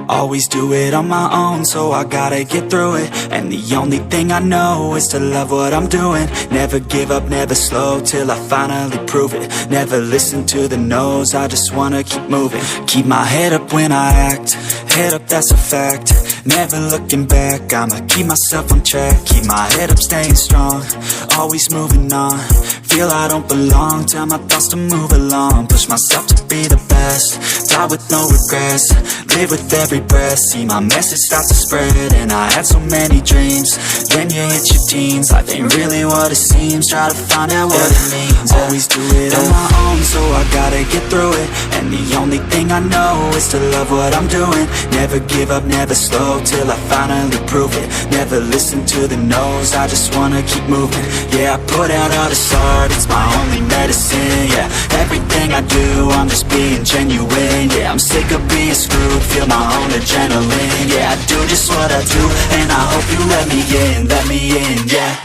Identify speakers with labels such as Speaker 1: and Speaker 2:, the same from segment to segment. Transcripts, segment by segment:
Speaker 1: Always do it on my own, so I gotta get through it. And the only thing I know is to love what I'm doing. Never give up, never slow, till I finally prove it. Never listen to the no's, I just wanna keep moving. Keep my head up when I act, head up, that's a fact. Never looking back, I'ma keep myself on track. Keep my head up, staying strong, always moving on. Feel I don't belong, tell my thoughts to move along. Push myself to be the best, die with no regrets. Live with every breath, see my message start to spread. And I had so many dreams, then you hit your teens. Life ain't really what it seems, try to find out what it means. Always do it on my own, so I gotta get through it. And the only thing I know is to love what I'm doing. Never give up, never slow, till I finally prove it. Never listen to the no's, I just wanna keep moving. Yeah, I put out all this art, it's my only medicine. Yeah, everything I do, I'm just being genuine. Yeah, I'm sick of being screwed, feel my own adrenaline. Yeah, I do just what I do, and I hope you let me in, yeah.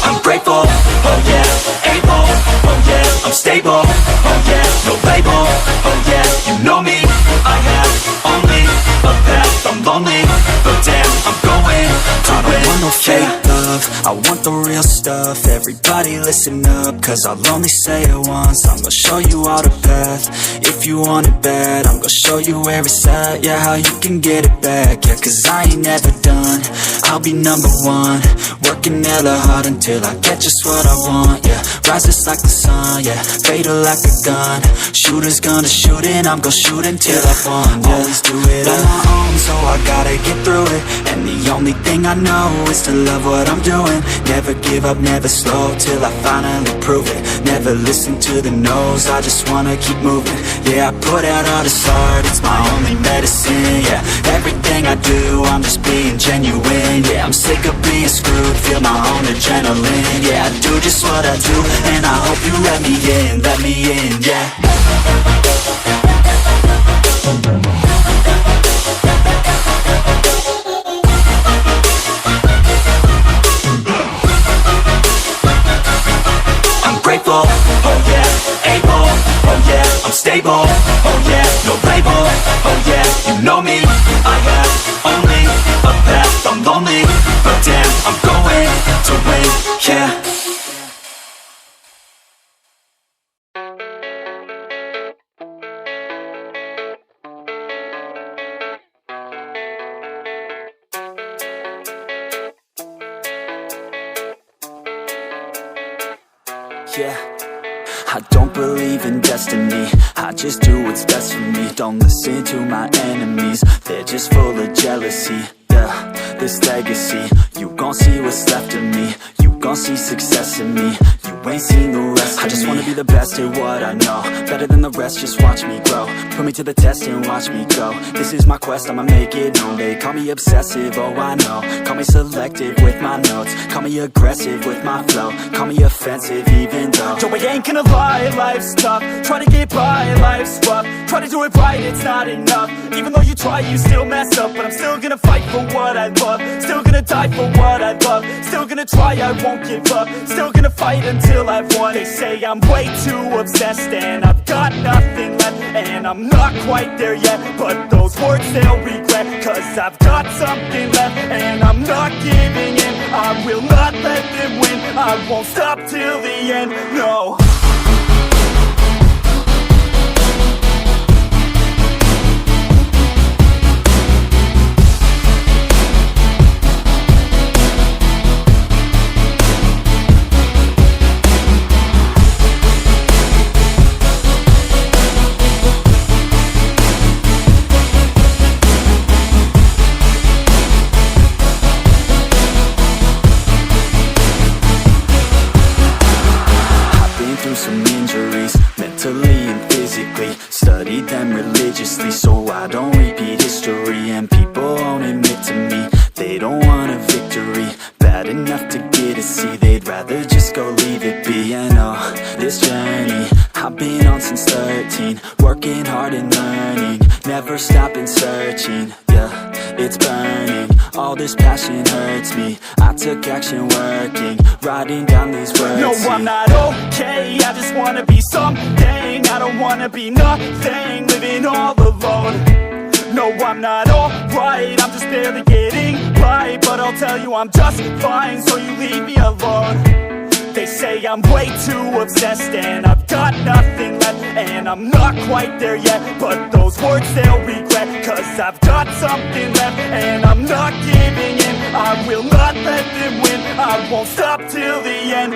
Speaker 1: I'm grateful, oh yeah, able, oh yeah, I'm stable, oh yeah, no label, oh yeah, you know me, I have only a path, I'm lonely, but damn, I'm going to win. I don't want no fake love, I want the real stuff. Everybody listen up, cause I'll only say it once. I'm gonna show you all the path, if you want it bad. I'm gonna show you where it's at, yeah, how you can get it back. Yeah, cause I ain't never done, I'll be number one. Working hella hard until I get just what I want, yeah. Rises like the sun, yeah, fatal like a gun. Shooter's gonna shoot and I'm gonna shoot until I won, yeah. Always do it on my own, so I gotta get through it. And the only thing I know is to love what I'm doing. Never give up, never slow, till I finally prove it. Never listen to the no's, I just wanna keep moving. Yeah, I put out all this art, it's my only medicine. Yeah, everything I do, I'm just being genuine. Yeah, I'm sick of being screwed, feel my own adrenaline. Yeah, I do just what I do, and I hope you let me in, yeah. I'm grateful, oh yeah, able, oh yeah, I'm stable, oh yeah, no label, oh yeah, you know me, I have only a path, I'm lonely, but damn, I'm going to win, yeah. Yeah, I don't believe in destiny, I just do what's best for me. Don't listen to my enemies, they're just full of jealousy. Yeah, this legacy, you gon' see what's left of me. You gon' see success in me, you ain't seen the rest of me. I just wanna be the best at what I know, better than the rest, just watch me grow. Put me to the test and watch me go. This is my quest, I'ma make it known. They call me obsessive, oh I know. Call me selective with my notes, call me aggressive with my flow. Call me offensive even though Joe, I ain't gonna lie, life's tough. Try to get by, life's rough. Try to do it right, it's not enough. Even though you try, you still mess up. But I'm still gonna fight for what I love, still gonna die for what I love. Still gonna try, I won't give up. Still gonna fight until I've won. They say I'm way too obsessed and I've got nothing left, and I'm not quite there yet, but those words they'll regret. Cause I've got something left and I'm not giving in. I will not let them win, I won't stop till the end, no. Studied them religiously so I don't repeat history. And people won't admit to me they don't want a victory. Bad enough to get a C, they'd rather just go leave leave it be. And oh, this journey I've been on since 13, working hard and learning, never stopping searching, yeah, it's burning. All this passion hurts me, I took action working, writing down these words. No, I'm not okay, I just wanna be something. I don't wanna be nothing, living all alone. No, I'm not alright, I'm just barely getting by. But I'll tell you I'm just fine, so you leave me alone. They say I'm way too obsessed and I've got nothing left, and I'm not quite there yet, but those words they'll regret, cause I've got something left and I'm not giving in. I will not let them win, I won't stop till the end.